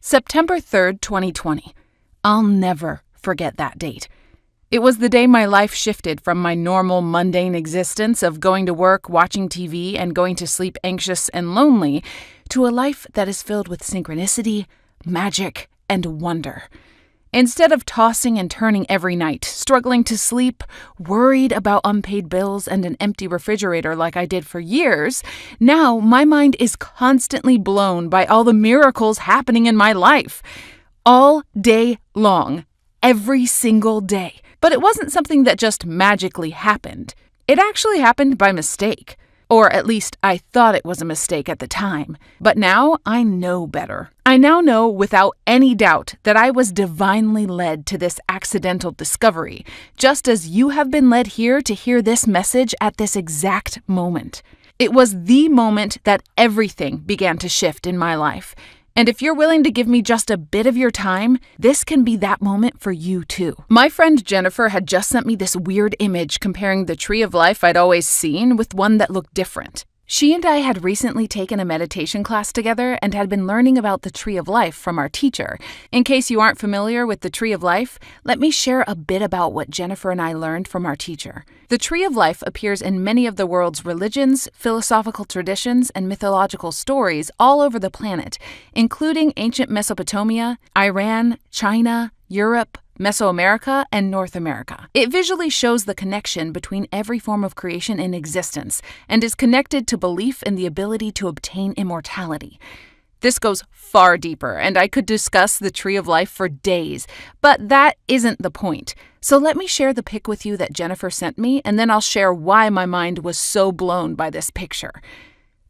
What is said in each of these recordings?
September 3rd, 2020. I'll never forget that date. It was the day my life shifted from my normal mundane existence of going to work, watching TV, and going to sleep anxious and lonely to a life that is filled with synchronicity, magic, and wonder. Instead of tossing and turning every night, struggling to sleep, worried about unpaid bills and an empty refrigerator like I did for years, now my mind is constantly blown by all the miracles happening in my life. All day long. Every single day. But it wasn't something that just magically happened. It actually happened by mistake. Or at least I thought it was a mistake at the time. But now I know better. I now know without any doubt that I was divinely led to this accidental discovery, just as you have been led here to hear this message at this exact moment. It was the moment that everything began to shift in my life. And if you're willing to give me just a bit of your time, this can be that moment for you too. My friend Jennifer had just sent me this weird image comparing the tree of life I'd always seen with one that looked different. She and I had recently taken a meditation class together and had been learning about the tree of life from our teacher. In case you aren't familiar with the tree of life, let me share a bit about what Jennifer and I learned from our teacher. The tree of life appears in many of the world's religions, philosophical traditions, and mythological stories all over the planet, including ancient Mesopotamia, Iran, China, Europe, Mesoamerica, and North America. It visually shows the connection between every form of creation in existence and is connected to belief in the ability to obtain immortality. This goes far deeper, and I could discuss the tree of life for days, but that isn't the point. So let me share the pic with you that Jennifer sent me, and then I'll share why my mind was so blown by this picture.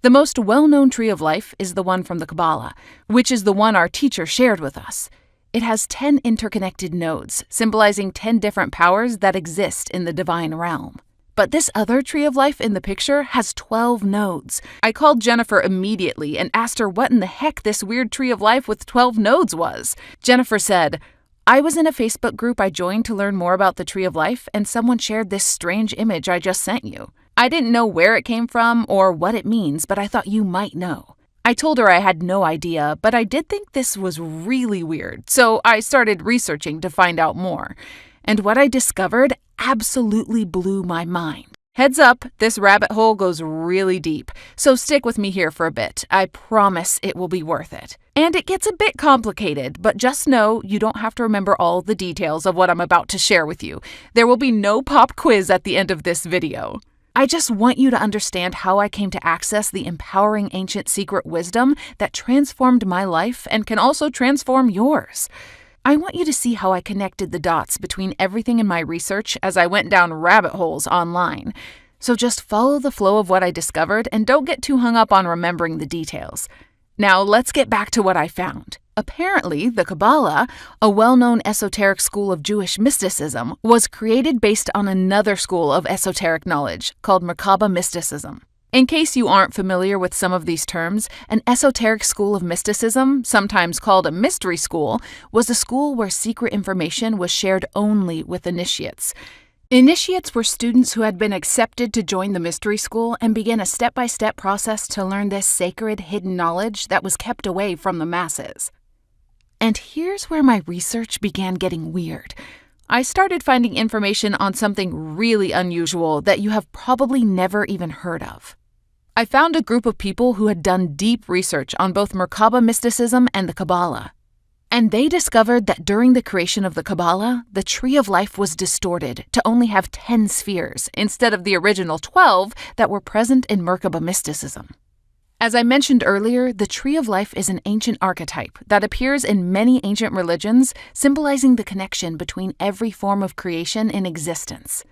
The most well-known tree of life is the one from the Kabbalah, which is the one our teacher shared with us. It has 10 interconnected nodes, symbolizing 10 different powers that exist in the divine realm. But this other tree of life in the picture has 12 nodes. I called Jennifer immediately and asked her what in the heck this weird tree of life with 12 nodes was. Jennifer said, "I was in a Facebook group I joined to learn more about the tree of life, and someone shared this strange image I just sent you. I didn't know where it came from or what it means, but I thought you might know." I told her I had no idea, but I did think this was really weird, so I started researching to find out more. And what I discovered absolutely blew my mind. Heads up, this rabbit hole goes really deep, so stick with me here for a bit. I promise it will be worth it. And it gets a bit complicated, but just know you don't have to remember all the details of what I'm about to share with you. There will be no pop quiz at the end of this video. I just want you to understand how I came to access the empowering ancient secret wisdom that transformed my life and can also transform yours. I want you to see how I connected the dots between everything in my research as I went down rabbit holes online. So just follow the flow of what I discovered and don't get too hung up on remembering the details. Now let's get back to what I found. Apparently, the Kabbalah, a well-known esoteric school of Jewish mysticism, was created based on another school of esoteric knowledge called Merkaba mysticism. In case you aren't familiar with some of these terms, an esoteric school of mysticism, sometimes called a mystery school, was a school where secret information was shared only with initiates. Initiates were students who had been accepted to join the mystery school and began a step-by-step process to learn this sacred, hidden knowledge that was kept away from the masses. And here's where my research began getting weird. I started finding information on something really unusual that you have probably never even heard of. I found a group of people who had done deep research on both Merkaba mysticism and the Kabbalah. And they discovered that during the creation of the Kabbalah, the tree of life was distorted to only have 10 spheres instead of the original 12 that were present in Merkaba mysticism. As I mentioned earlier, the tree of life is an ancient archetype that appears in many ancient religions, symbolizing the connection between every form of creation in existence.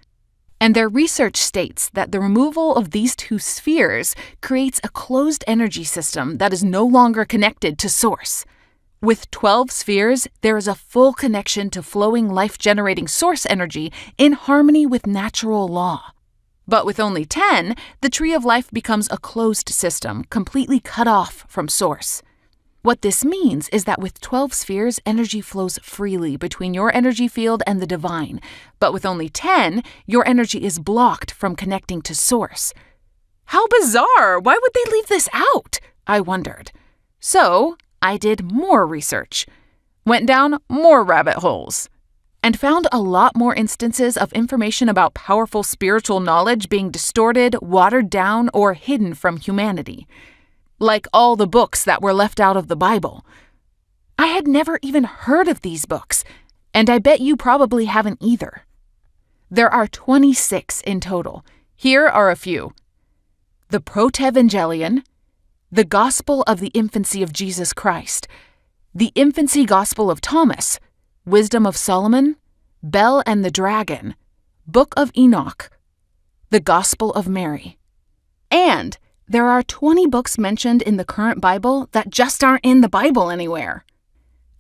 And their research states that the removal of these two spheres creates a closed energy system that is no longer connected to source. With 12 spheres, there is a full connection to flowing life-generating source energy in harmony with natural law. But with only 10, the tree of life becomes a closed system, completely cut off from source. What this means is that with 12 spheres, energy flows freely between your energy field and the divine. But with only 10, your energy is blocked from connecting to source. How bizarre! Why would they leave this out? I wondered. So, I did more research, went down more rabbit holes, and found a lot more instances of information about powerful spiritual knowledge being distorted, watered down, or hidden from humanity. Like all the books that were left out of the Bible. I had never even heard of these books, and I bet you probably haven't either. There are 26 in total. Here are a few. The Protevangelion, the Gospel of the Infancy of Jesus Christ, the Infancy Gospel of Thomas, Wisdom of Solomon, Bel and the Dragon, Book of Enoch, the Gospel of Mary. And there are 20 books mentioned in the current Bible that just aren't in the Bible anywhere.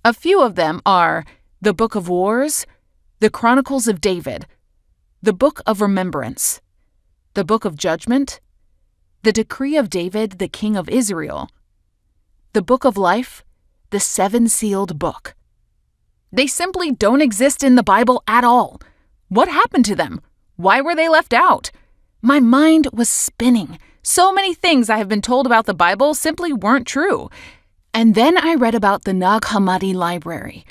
A few of them are the Book of Wars, the Chronicles of David, the Book of Remembrance, the Book of Judgment, the Decree of David, the King of Israel, the Book of Life, the Seven-Sealed Book. They simply don't exist in the Bible at all. What happened to them? Why were they left out? My mind was spinning. So many things I have been told about the Bible simply weren't true. And then I read about the Nag Hammadi Library.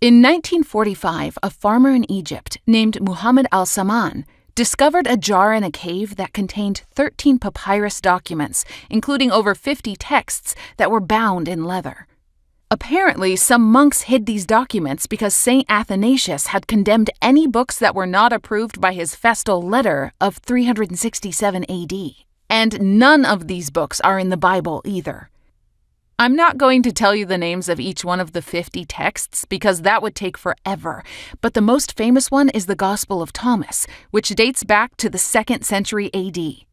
In 1945, a farmer in Egypt named Muhammad al-Saman discovered a jar in a cave that contained 13 papyrus documents, including over 50 texts that were bound in leather. Apparently, some monks hid these documents because St. Athanasius had condemned any books that were not approved by his festal letter of 367 AD. And none of these books are in the Bible either. I'm not going to tell you the names of each one of the 50 texts because that would take forever, but the most famous one is the Gospel of Thomas, which dates back to the 2nd century AD.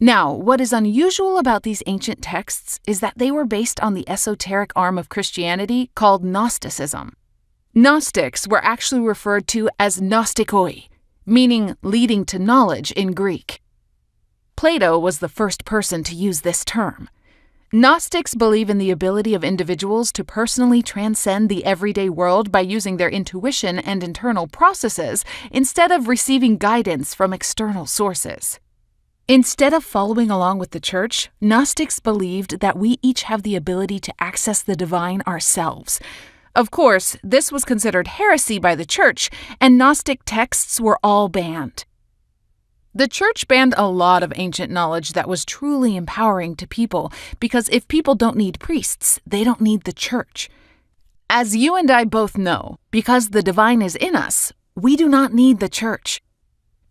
Now, what is unusual about these ancient texts is that they were based on the esoteric arm of Christianity called Gnosticism. Gnostics were actually referred to as gnostikoi, meaning leading to knowledge in Greek. Plato was the first person to use this term. Gnostics believe in the ability of individuals to personally transcend the everyday world by using their intuition and internal processes instead of receiving guidance from external sources. Instead of following along with the church, Gnostics believed that we each have the ability to access the divine ourselves. Of course, this was considered heresy by the church, and Gnostic texts were all banned. The church banned a lot of ancient knowledge that was truly empowering to people, because if people don't need priests, they don't need the church. As you and I both know, because the divine is in us, we do not need the church.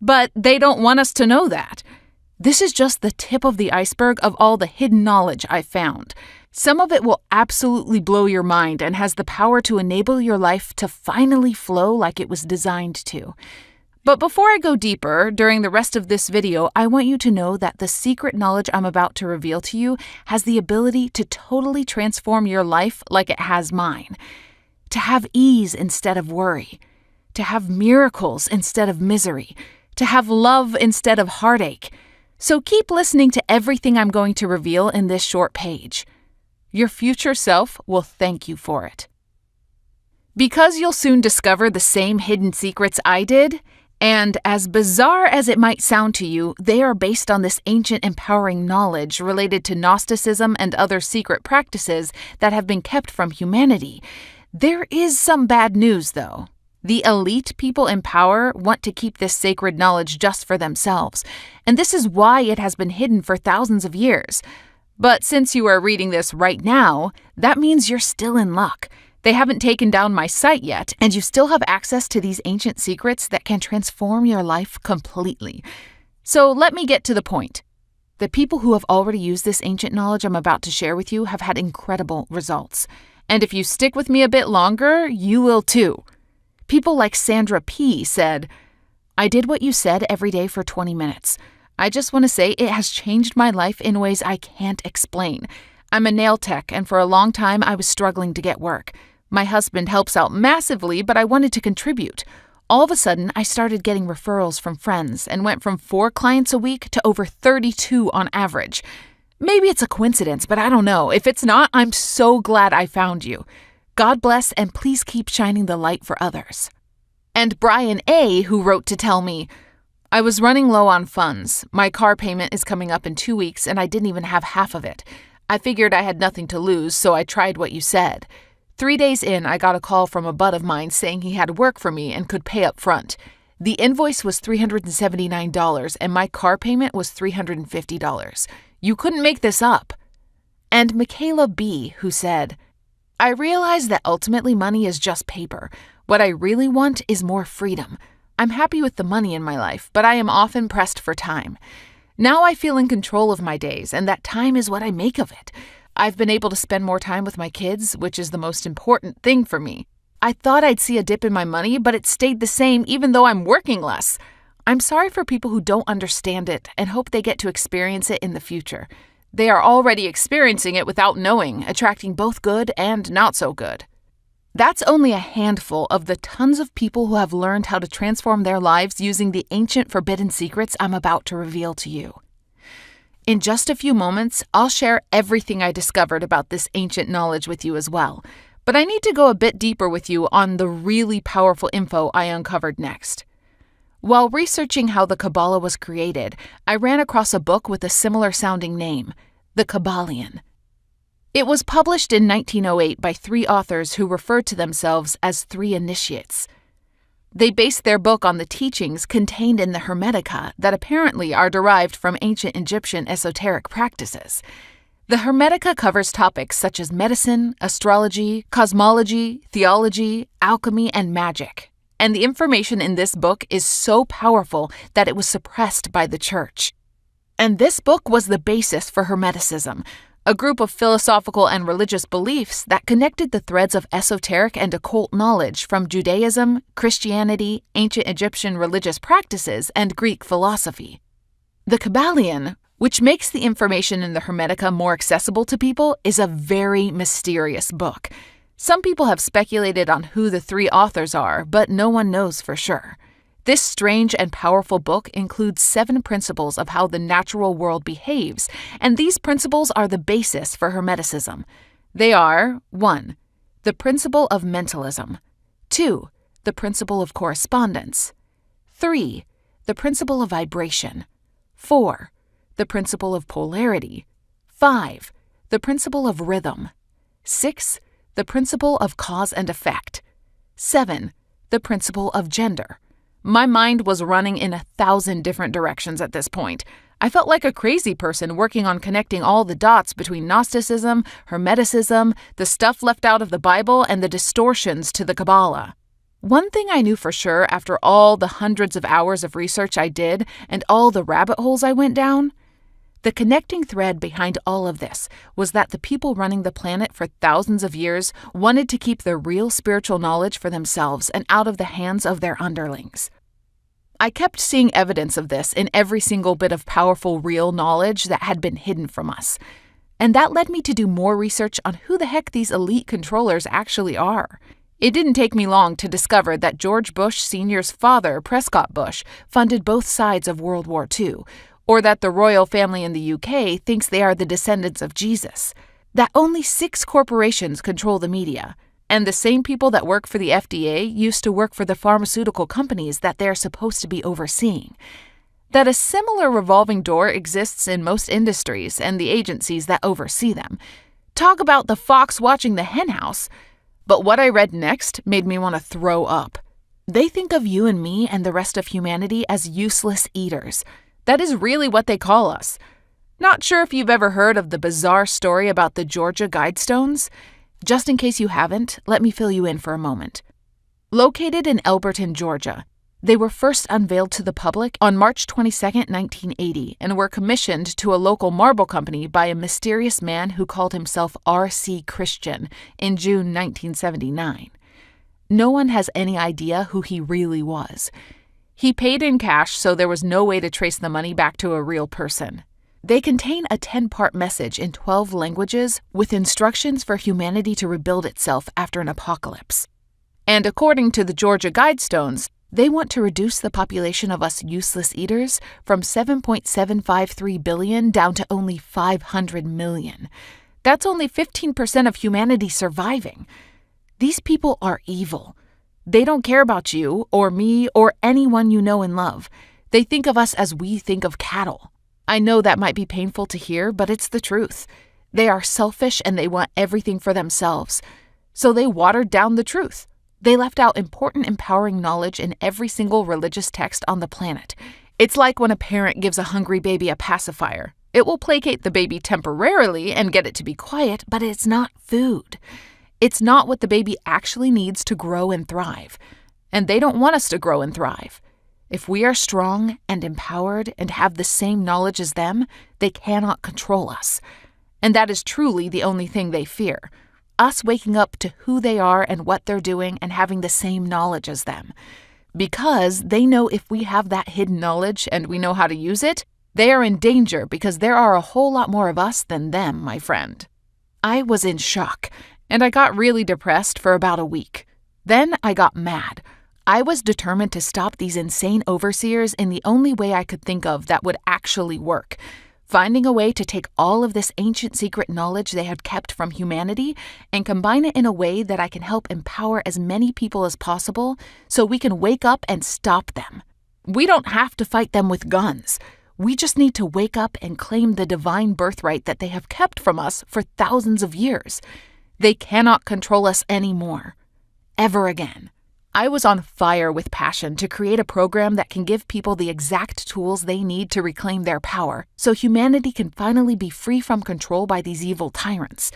But they don't want us to know that. This is just the tip of the iceberg of all the hidden knowledge I've found. Some of it will absolutely blow your mind and has the power to enable your life to finally flow like it was designed to. But before I go deeper, during the rest of this video, I want you to know that the secret knowledge I'm about to reveal to you has the ability to totally transform your life like it has mine. To have ease instead of worry. To have miracles instead of misery. To have love instead of heartache. So keep listening to everything I'm going to reveal in this short page. Your future self will thank you for it. Because you'll soon discover the same hidden secrets I did, and as bizarre as it might sound to you, they are based on this ancient empowering knowledge related to Gnosticism and other secret practices that have been kept from humanity. There is some bad news, though. The elite people in power want to keep this sacred knowledge just for themselves, and this is why it has been hidden for thousands of years. But since you are reading this right now, that means you're still in luck. They haven't taken down my site yet, and you still have access to these ancient secrets that can transform your life completely. So let me get to the point. The people who have already used this ancient knowledge I'm about to share with you have had incredible results. And if you stick with me a bit longer, you will too. People like Sandra P. said, "I did what you said every day for 20 minutes. I just want to say it has changed my life in ways I can't explain. I'm a nail tech, and for a long time I was struggling to get work. My husband helps out massively, but I wanted to contribute. All of a sudden, I started getting referrals from friends and went from 4 clients a week to over 32 on average. Maybe it's a coincidence, but I don't know. If it's not, I'm so glad I found you. God bless, and please keep shining the light for others." And Brian A., who wrote to tell me, "I was running low on funds. My car payment is coming up in 2 weeks, and I didn't even have half of it. I figured I had nothing to lose, so I tried what you said. 3 days in, I got a call from a bud of mine saying he had work for me and could pay up front. The invoice was $379 and my car payment was $350. You couldn't make this up. And Michaela B., who said, I realize that ultimately money is just paper. What I really want is more freedom. I'm happy with the money in my life, but I am often pressed for time. Now I feel in control of my days, and that time is what I make of it. I've been able to spend more time with my kids, which is the most important thing for me. I thought I'd see a dip in my money, but it stayed the same even though I'm working less. I'm sorry for people who don't understand it and hope they get to experience it in the future. They are already experiencing it without knowing, attracting both good and not so good. That's only a handful of the tons of people who have learned how to transform their lives using the ancient forbidden secrets I'm about to reveal to you. In just a few moments, I'll share everything I discovered about this ancient knowledge with you as well, but I need to go a bit deeper with you on the really powerful info I uncovered next. While researching how the Kabbalah was created, I ran across a book with a similar sounding name, the Kabbalian. It was published in 1908 by 3 authors who referred to themselves as 3 initiates. They based their book on the teachings contained in the Hermetica that apparently are derived from ancient Egyptian esoteric practices. The Hermetica covers topics such as medicine, astrology, cosmology, theology, alchemy, and magic. And the information in this book is so powerful that it was suppressed by the church. And this book was the basis for Hermeticism, a group of philosophical and religious beliefs that connected the threads of esoteric and occult knowledge from Judaism, Christianity, ancient Egyptian religious practices, and Greek philosophy. The Kabbalian, which makes the information in the Hermetica more accessible to people, is a very mysterious book. Some people have speculated on who the 3 authors are, but no one knows for sure. This strange and powerful book includes 7 principles of how the natural world behaves, and these principles are the basis for Hermeticism. They are 1. The principle of mentalism. 2. The principle of correspondence. 3. The principle of vibration. 4. The principle of polarity. 5. The principle of rhythm. 6. The principle of cause and effect. 7. The principle of gender. My mind was running in 1,000 different directions at this point. I felt like a crazy person working on connecting all the dots between Gnosticism, Hermeticism, the stuff left out of the Bible, and the distortions to the Kabbalah. One thing I knew for sure after all the hundreds of hours of research I did and all the rabbit holes I went down, the connecting thread behind all of this was that the people running the planet for thousands of years wanted to keep the real spiritual knowledge for themselves and out of the hands of their underlings. I kept seeing evidence of this in every single bit of powerful real knowledge that had been hidden from us. And that led me to do more research on who the heck these elite controllers actually are. It didn't take me long to discover that George Bush Sr.'s father, Prescott Bush, funded both sides of World War II, or that the royal family in the UK thinks they are the descendants of Jesus, that only 6 corporations control the media, and the same people that work for the FDA used to work for the pharmaceutical companies that they're supposed to be overseeing, that a similar revolving door exists in most industries and the agencies that oversee them. Talk about the fox watching the henhouse. But what I read next made me want to throw up. They think of you and me and the rest of humanity as useless eaters. That is really what they call us. Not sure if you've ever heard of the bizarre story about the Georgia Guidestones? Just in case you haven't, let me fill you in for a moment. Located in Elberton, Georgia, they were first unveiled to the public on March 22, 1980, and were commissioned to a local marble company by a mysterious man who called himself R.C. Christian in June 1979. No one has any idea who he really was. He paid in cash, so there was no way to trace the money back to a real person. They contain a 10-part message in 12 languages with instructions for humanity to rebuild itself after an apocalypse. And according to the Georgia Guidestones, they want to reduce the population of us useless eaters from 7.753 billion down to only 500 million. That's only 15% of humanity surviving. These people are evil. They don't care about you or me or anyone you know and love. They think of us as we think of cattle. I know that might be painful to hear, but it's the truth. They are selfish and they want everything for themselves. So they watered down the truth. They left out important empowering knowledge in every single religious text on the planet. It's like when a parent gives a hungry baby a pacifier. It will placate the baby temporarily and get it to be quiet, but it's not food. It's not what the baby actually needs to grow and thrive. And they don't want us to grow and thrive. If we are strong and empowered and have the same knowledge as them, they cannot control us. And that is truly the only thing they fear. Us waking up to who they are and what they're doing and having the same knowledge as them. Because they know if we have that hidden knowledge and we know how to use it, they are in danger because there are a whole lot more of us than them, my friend. I was in shock, and I got really depressed for about a week. Then I got mad. I was determined to stop these insane overseers in the only way I could think of that would actually work. Finding a way to take all of this ancient secret knowledge they had kept from humanity and combine it in a way that I can help empower as many people as possible so we can wake up and stop them. We don't have to fight them with guns. We just need to wake up and claim the divine birthright that they have kept from us for thousands of years. They cannot control us anymore. Ever again. I was on fire with passion to create a program that can give people the exact tools they need to reclaim their power, so humanity can finally be free from control by these evil tyrants.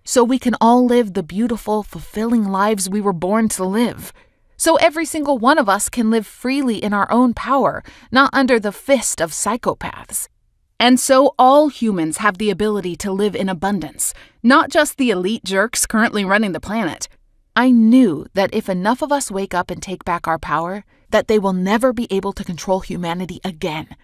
So we can all live the beautiful, fulfilling lives we were born to live. So every single one of us can live freely in our own power, not under the fist of psychopaths. And so all humans have the ability to live in abundance, not just the elite jerks currently running the planet. I knew that if enough of us wake up and take back our power, that they will never be able to control humanity again.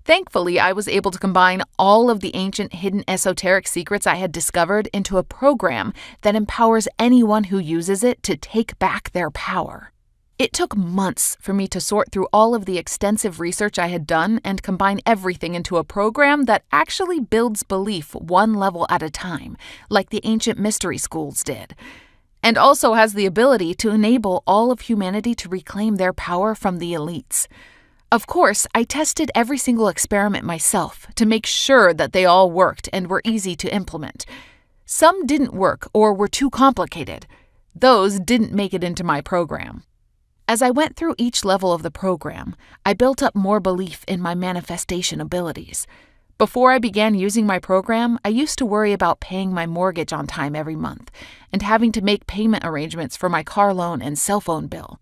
Thankfully, I was able to combine all of the ancient hidden esoteric secrets I had discovered into a program that empowers anyone who uses it to take back their power. It took months for me to sort through all of the extensive research I had done and combine everything into a program that actually builds belief one level at a time, like the ancient mystery schools did, and also has the ability to enable all of humanity to reclaim their power from the elites. Of course, I tested every single experiment myself to make sure that they all worked and were easy to implement. Some didn't work or were too complicated. Those didn't make it into my program. As I went through each level of the program, I built up more belief in my manifestation abilities. Before I began using my program, I used to worry about paying my mortgage on time every month and having to make payment arrangements for my car loan and cell phone bill.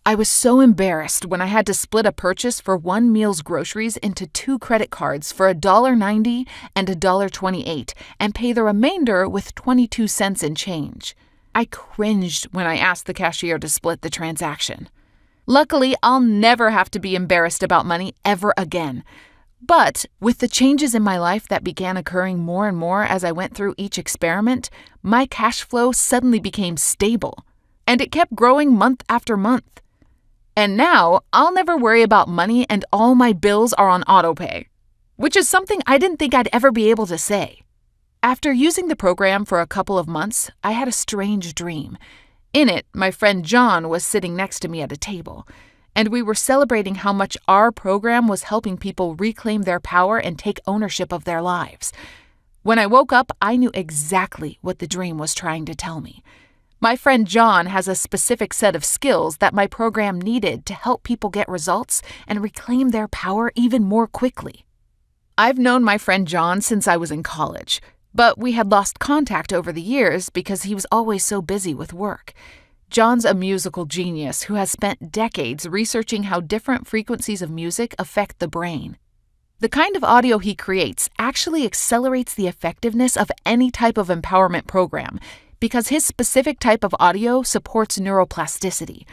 I was so embarrassed when I had to split a purchase for one meal's groceries into 2 credit cards for $1.90 and $1.28 and pay the remainder with 22 cents in change. I cringed when I asked the cashier to split the transaction. Luckily, I'll never have to be embarrassed about money ever again. But with the changes in my life that began occurring more and more as I went through each experiment, my cash flow suddenly became stable, and it kept growing month after month. And now, I'll never worry about money and all my bills are on autopay, which is something I didn't think I'd ever be able to say. After using the program for a couple of months, I had a strange dream. In it, my friend John was sitting next to me at a table, and we were celebrating how much our program was helping people reclaim their power and take ownership of their lives. When I woke up, I knew exactly what the dream was trying to tell me. My friend John has a specific set of skills that my program needed to help people get results and reclaim their power even more quickly. I've known my friend John since I was in college, but we had lost contact over the years because he was always so busy with work. John's a musical genius who has spent decades researching how different frequencies of music affect the brain. The kind of audio he creates actually accelerates the effectiveness of any type of empowerment program because his specific type of audio supports neuroplasticity.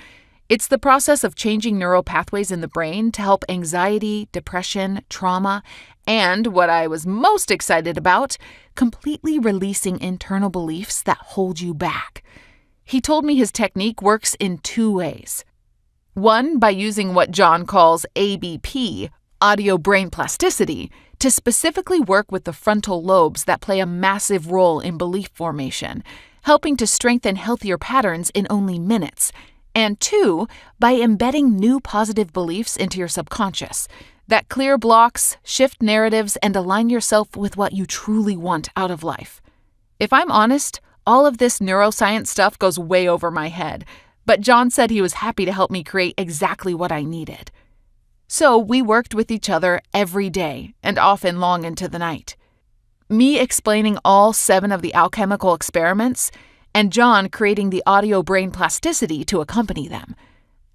It's the process of changing neural pathways in the brain to help anxiety, depression, trauma, and what I was most excited about, completely releasing internal beliefs that hold you back. He told me his technique works in 2 ways. One, by using what John calls ABP, audio brain plasticity, to specifically work with the frontal lobes that play a massive role in belief formation, helping to strengthen healthier patterns in only minutes. And 2, by embedding new positive beliefs into your subconscious that clear blocks, shift narratives, and align yourself with what you truly want out of life. If I'm honest, all of this neuroscience stuff goes way over my head, but John said he was happy to help me create exactly what I needed. So we worked with each other every day, and often long into the night. Me explaining all 7 of the alchemical experiments, and John creating the audio brain plasticity to accompany them.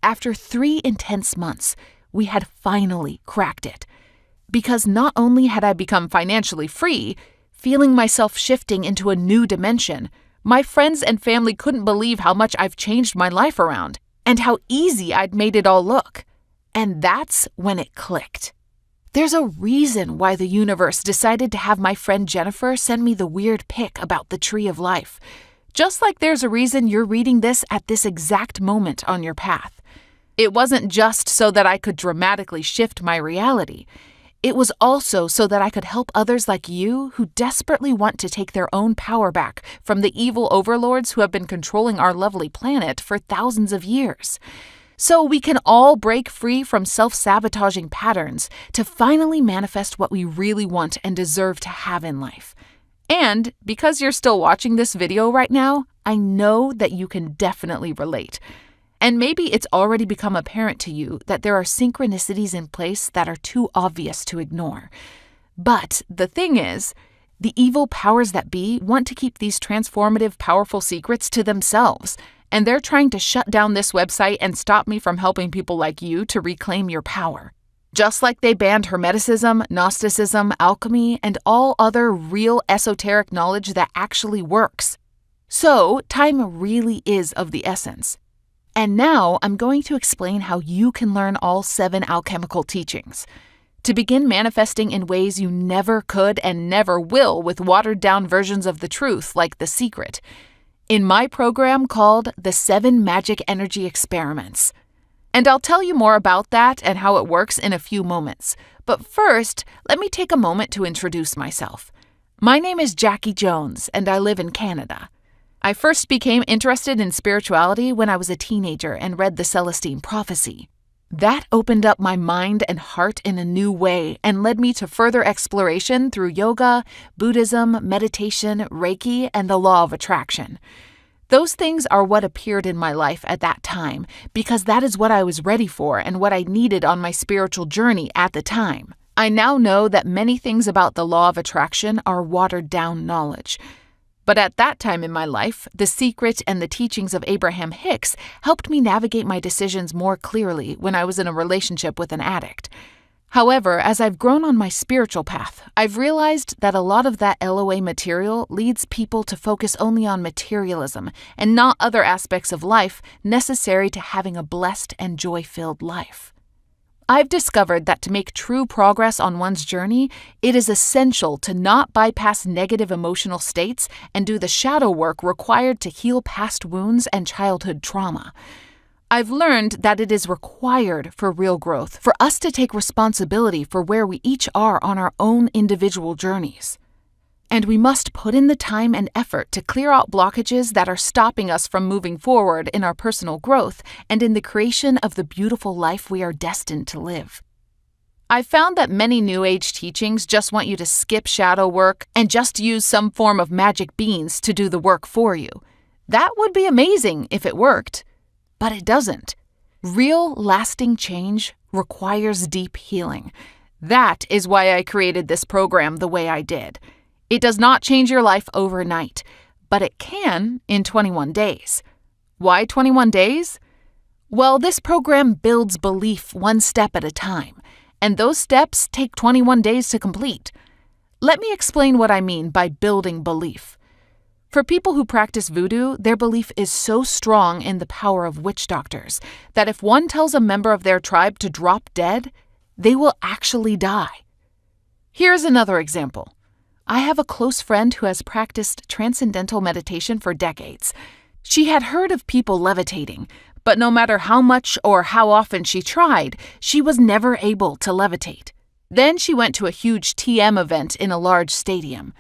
After 3 intense months, we had finally cracked it. Because not only had I become financially free, feeling myself shifting into a new dimension, my friends and family couldn't believe how much I've changed my life around, and how easy I'd made it all look. And that's when it clicked. There's a reason why the universe decided to have my friend Jennifer send me the weird pic about the tree of life. Just like there's a reason you're reading this at this exact moment on your path. It wasn't just so that I could dramatically shift my reality. It was also so that I could help others like you who desperately want to take their own power back from the evil overlords who have been controlling our lovely planet for thousands of years. So we can all break free from self-sabotaging patterns to finally manifest what we really want and deserve to have in life. And because you're still watching this video right now, I know that you can definitely relate. And maybe it's already become apparent to you that there are synchronicities in place that are too obvious to ignore. But the thing is, the evil powers that be want to keep these transformative, powerful secrets to themselves. And they're trying to shut down this website and stop me from helping people like you to reclaim your power. Just like they banned Hermeticism, Gnosticism, alchemy, and all other real esoteric knowledge that actually works. So, time really is of the essence. And now I'm going to explain how you can learn all 7 alchemical teachings. To begin manifesting in ways you never could and never will with watered-down versions of the truth like The Secret. In my program called The 7 Magic Energy Experiments. And I'll tell you more about that and how it works in a few moments. But first, let me take a moment to introduce myself. My name is Jackie Jones, and I live in Canada. I first became interested in spirituality when I was a teenager and read the Celestine Prophecy. That opened up my mind and heart in a new way and led me to further exploration through yoga, Buddhism, meditation, Reiki, and the Law of Attraction. Those things are what appeared in my life at that time because that is what I was ready for and what I needed on my spiritual journey at the time. I now know that many things about the Law of Attraction are watered-down knowledge. But at that time in my life, The Secret and the teachings of Abraham Hicks helped me navigate my decisions more clearly when I was in a relationship with an addict. However, as I've grown on my spiritual path, I've realized that a lot of that LOA material leads people to focus only on materialism and not other aspects of life necessary to having a blessed and joy-filled life. I've discovered that to make true progress on one's journey, it is essential to not bypass negative emotional states and do the shadow work required to heal past wounds and childhood trauma. I've learned that it is required for real growth for us to take responsibility for where we each are on our own individual journeys. And we must put in the time and effort to clear out blockages that are stopping us from moving forward in our personal growth and in the creation of the beautiful life we are destined to live. I've found that many New Age teachings just want you to skip shadow work and just use some form of magic beans to do the work for you. That would be amazing if it worked, but it doesn't. Real, lasting change requires deep healing. That is why I created this program the way I did. It does not change your life overnight, but it can in 21 days. Why 21 days? Well, this program builds belief one step at a time, and those steps take 21 days to complete. Let me explain what I mean by building belief. For people who practice voodoo, their belief is so strong in the power of witch doctors that if one tells a member of their tribe to drop dead, they will actually die. Here's another example. I have a close friend who has practiced transcendental meditation for decades. She had heard of people levitating, but no matter how much or how often she tried, she was never able to levitate. Then she went to a huge TM event in a large stadium,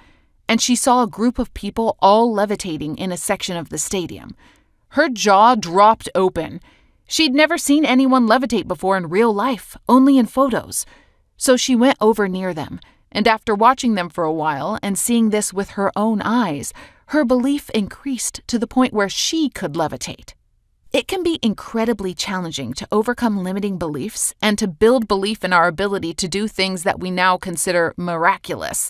and she saw a group of people all levitating in a section of the stadium. Her jaw dropped open. She'd never seen anyone levitate before in real life, only in photos. So she went over near them. And after watching them for a while and seeing this with her own eyes, her belief increased to the point where she could levitate. It can be incredibly challenging to overcome limiting beliefs and to build belief in our ability to do things that we now consider miraculous.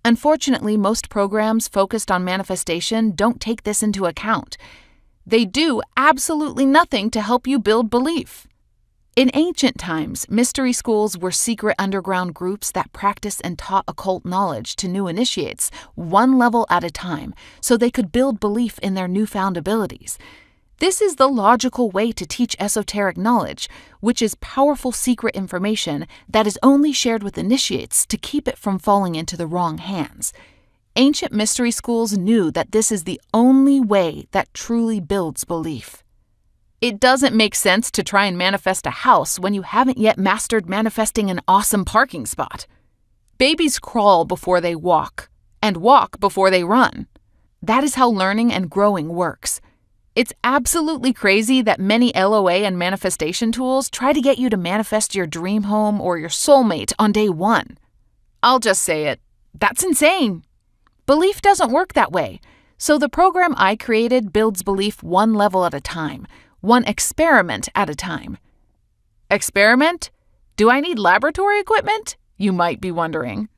Unfortunately, most programs focused on manifestation don't take this into account. They do absolutely nothing to help you build belief. In ancient times, mystery schools were secret underground groups that practiced and taught occult knowledge to new initiates, one level at a time, so they could build belief in their newfound abilities. This is the logical way to teach esoteric knowledge, which is powerful secret information that is only shared with initiates to keep it from falling into the wrong hands. Ancient mystery schools knew that this is the only way that truly builds belief. It doesn't make sense to try and manifest a house when you haven't yet mastered manifesting an awesome parking spot. Babies crawl before they walk, and walk before they run. That is how learning and growing works. It's absolutely crazy that many LOA and manifestation tools try to get you to manifest your dream home or your soulmate on day one. I'll just say it. That's insane. Belief doesn't work that way. So the program I created builds belief one level at a time, one experiment at a time. Experiment? Do I need laboratory equipment? You might be wondering.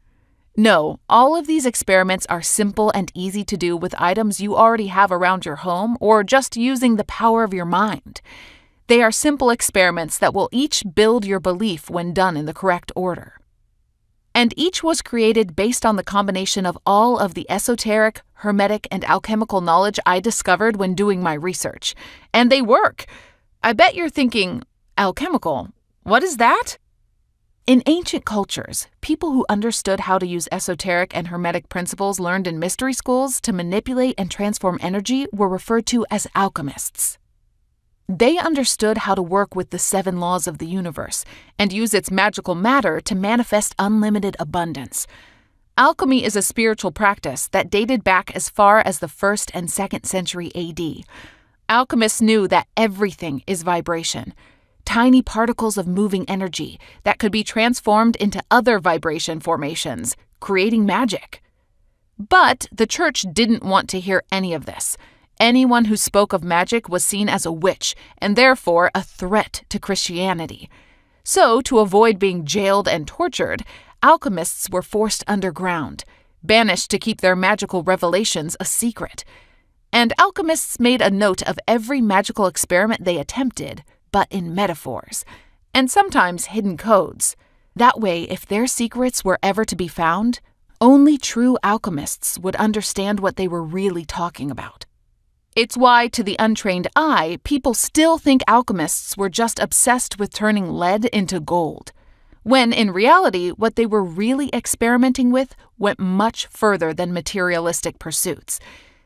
No, all of these experiments are simple and easy to do with items you already have around your home or just using the power of your mind. They are simple experiments that will each build your belief when done in the correct order. And each was created based on the combination of all of the esoteric, hermetic, and alchemical knowledge I discovered when doing my research. And they work. I bet you're thinking, alchemical, what is that? In ancient cultures, people who understood how to use esoteric and hermetic principles learned in mystery schools to manipulate and transform energy were referred to as alchemists. They understood how to work with the 7 laws of the universe and use its magical matter to manifest unlimited abundance. Alchemy is a spiritual practice that dated back as far as the 1st and 2nd century AD. Alchemists knew that everything is vibration. Tiny particles of moving energy that could be transformed into other vibration formations, creating magic. But the church didn't want to hear any of this. Anyone who spoke of magic was seen as a witch and therefore a threat to Christianity. So, to avoid being jailed and tortured, alchemists were forced underground, banished to keep their magical revelations a secret. And alchemists made a note of every magical experiment they attempted, but in metaphors, and sometimes hidden codes. That way, if their secrets were ever to be found, only true alchemists would understand what they were really talking about. It's why, to the untrained eye, people still think alchemists were just obsessed with turning lead into gold, when in reality, what they were really experimenting with went much further than materialistic pursuits.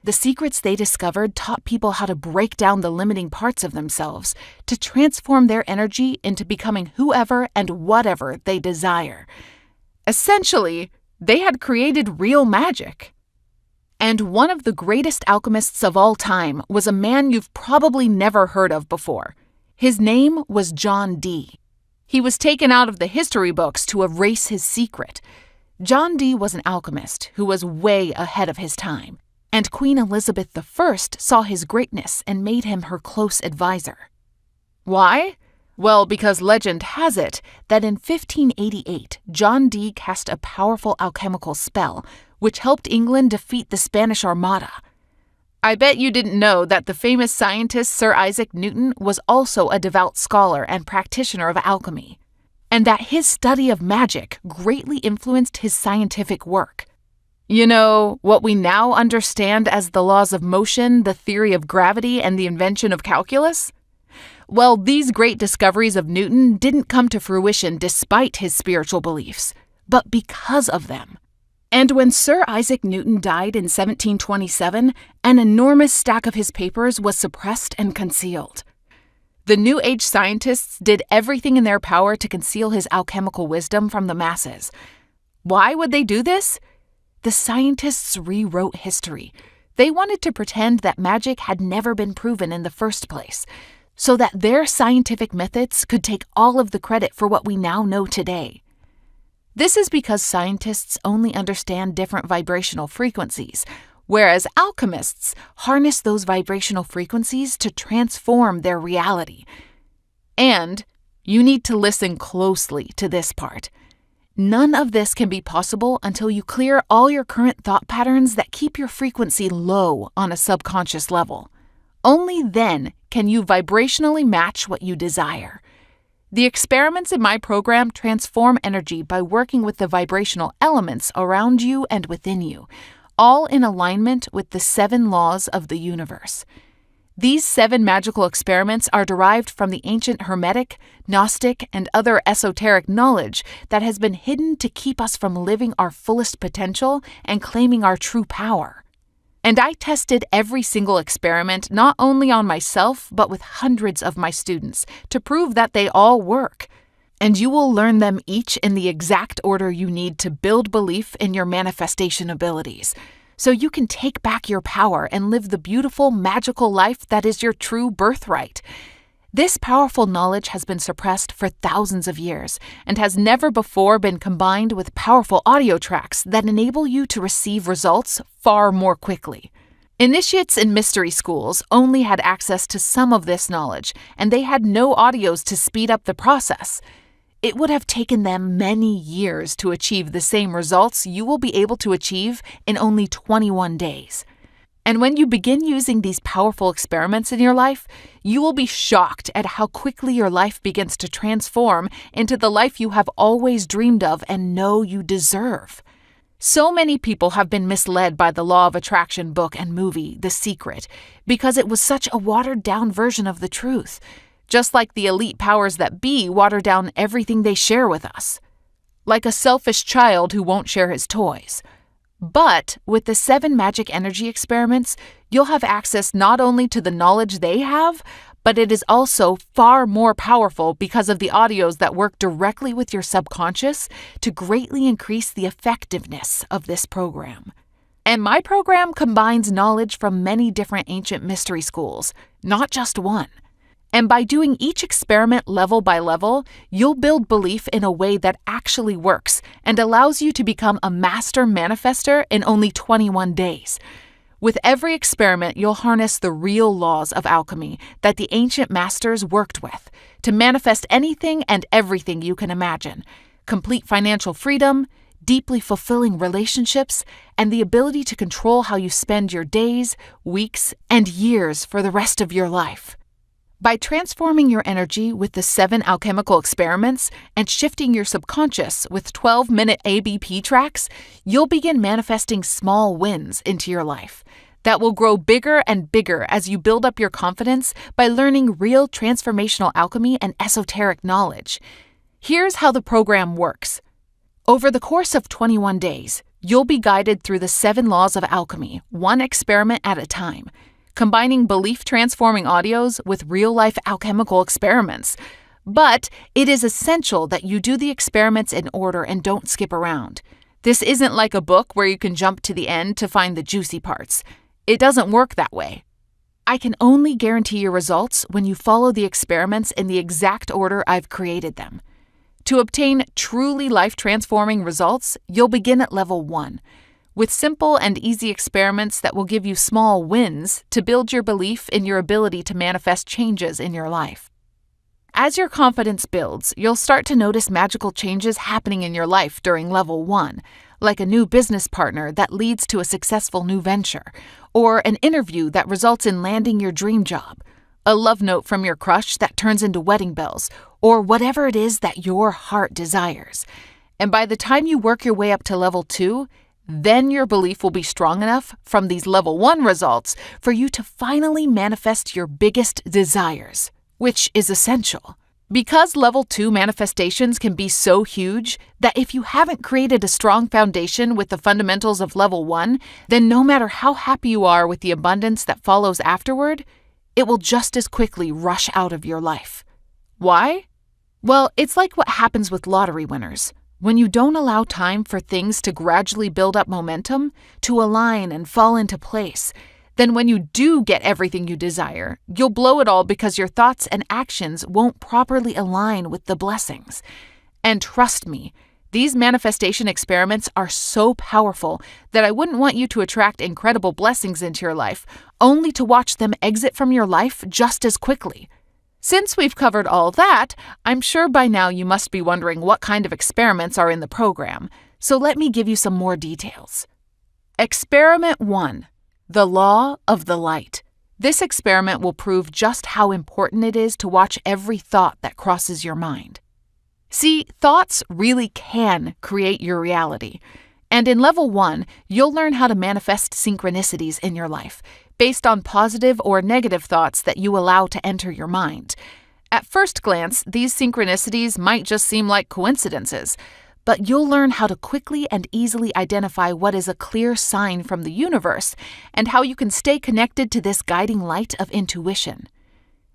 The secrets they discovered taught people how to break down the limiting parts of themselves, to transform their energy into becoming whoever and whatever they desire. Essentially, they had created real magic. And one of the greatest alchemists of all time was a man you've probably never heard of before. His name was John Dee. He was taken out of the history books to erase his secret. John Dee was an alchemist who was way ahead of his time. And Queen Elizabeth I saw his greatness and made him her close advisor. Why? Well, because legend has it that in 1588, John Dee cast a powerful alchemical spell, which helped England defeat the Spanish Armada. I bet you didn't know that the famous scientist Sir Isaac Newton was also a devout scholar and practitioner of alchemy, and that his study of magic greatly influenced his scientific work. You know, what we now understand as the laws of motion, the theory of gravity, and the invention of calculus? Well, these great discoveries of Newton didn't come to fruition despite his spiritual beliefs, but because of them. And when Sir Isaac Newton died in 1727, an enormous stack of his papers was suppressed and concealed. The New Age scientists did everything in their power to conceal his alchemical wisdom from the masses. Why would they do this? The scientists rewrote history. They wanted to pretend that magic had never been proven in the first place, so that their scientific methods could take all of the credit for what we now know today. This is because scientists only understand different vibrational frequencies, whereas alchemists harness those vibrational frequencies to transform their reality. And you need to listen closely to this part. None of this can be possible until you clear all your current thought patterns that keep your frequency low on a subconscious level. Only then can you vibrationally match what you desire. The experiments in my program transform energy by working with the vibrational elements around you and within you, all in alignment with the 7 laws of the universe. These 7 magical experiments are derived from the ancient Hermetic, Gnostic, and other esoteric knowledge that has been hidden to keep us from living our fullest potential and claiming our true power. And I tested every single experiment not only on myself, but with hundreds of my students to prove that they all work. And you will learn them each in the exact order you need to build belief in your manifestation abilities, so you can take back your power and live the beautiful, magical life that is your true birthright. This powerful knowledge has been suppressed for thousands of years and has never before been combined with powerful audio tracks that enable you to receive results far more quickly. Initiates in mystery schools only had access to some of this knowledge, and they had no audios to speed up the process. It would have taken them many years to achieve the same results you will be able to achieve in only 21 days. And when you begin using these powerful experiments in your life, you will be shocked at how quickly your life begins to transform into the life you have always dreamed of and know you deserve. So many people have been misled by the Law of Attraction book and movie, The Secret, because it was such a watered-down version of the truth. Just like the elite powers that be water down everything they share with us. Like a selfish child who won't share his toys. But with the 7 magic energy experiments, you'll have access not only to the knowledge they have, but it is also far more powerful because of the audios that work directly with your subconscious to greatly increase the effectiveness of this program. And my program combines knowledge from many different ancient mystery schools, not just one. And by doing each experiment level by level, you'll build belief in a way that actually works and allows you to become a master manifester in only 21 days. With every experiment, you'll harness the real laws of alchemy that the ancient masters worked with to manifest anything and everything you can imagine. Complete financial freedom, deeply fulfilling relationships, and the ability to control how you spend your days, weeks, and years for the rest of your life. By transforming your energy with the 7 alchemical experiments and shifting your subconscious with 12-minute ABP tracks, you'll begin manifesting small wins into your life that will grow bigger and bigger as you build up your confidence by learning real transformational alchemy and esoteric knowledge. Here's how the program works. Over the course of 21 days, you'll be guided through the 7 laws of alchemy, one experiment at a time, combining belief-transforming audios with real-life alchemical experiments. But it is essential that you do the experiments in order and don't skip around. This isn't like a book where you can jump to the end to find the juicy parts. It doesn't work that way. I can only guarantee your results when you follow the experiments in the exact order I've created them. To obtain truly life-transforming results, you'll begin at level 1. With simple and easy experiments that will give you small wins to build your belief in your ability to manifest changes in your life. As your confidence builds, you'll start to notice magical changes happening in your life during level 1, like a new business partner that leads to a successful new venture, or an interview that results in landing your dream job, a love note from your crush that turns into wedding bells, or whatever it is that your heart desires. And by the time you work your way up to level 2, then your belief will be strong enough from these level 1 results for you to finally manifest your biggest desires, which is essential. Because level 2 manifestations can be so huge that if you haven't created a strong foundation with the fundamentals of level 1, then no matter how happy you are with the abundance that follows afterward, it will just as quickly rush out of your life. Why? Well, it's like what happens with lottery winners. When you don't allow time for things to gradually build up momentum, to align and fall into place, then when you do get everything you desire, you'll blow it all because your thoughts and actions won't properly align with the blessings. And trust me, These manifestation experiments are so powerful that I wouldn't want you to attract incredible blessings into your life, only to watch them exit from your life just as quickly. Since we've covered all that, I'm sure by now you must be wondering what kind of experiments are in the program, so let me give you some more details. Experiment 1. The Law of the Light. This experiment will prove just how important it is to watch every thought that crosses your mind. See, thoughts really can create your reality. And in Level 1, you'll learn how to manifest synchronicities in your life, based on positive or negative thoughts that you allow to enter your mind. At first glance, these synchronicities might just seem like coincidences, but you'll learn how to quickly and easily identify what is a clear sign from the universe and how you can stay connected to this guiding light of intuition.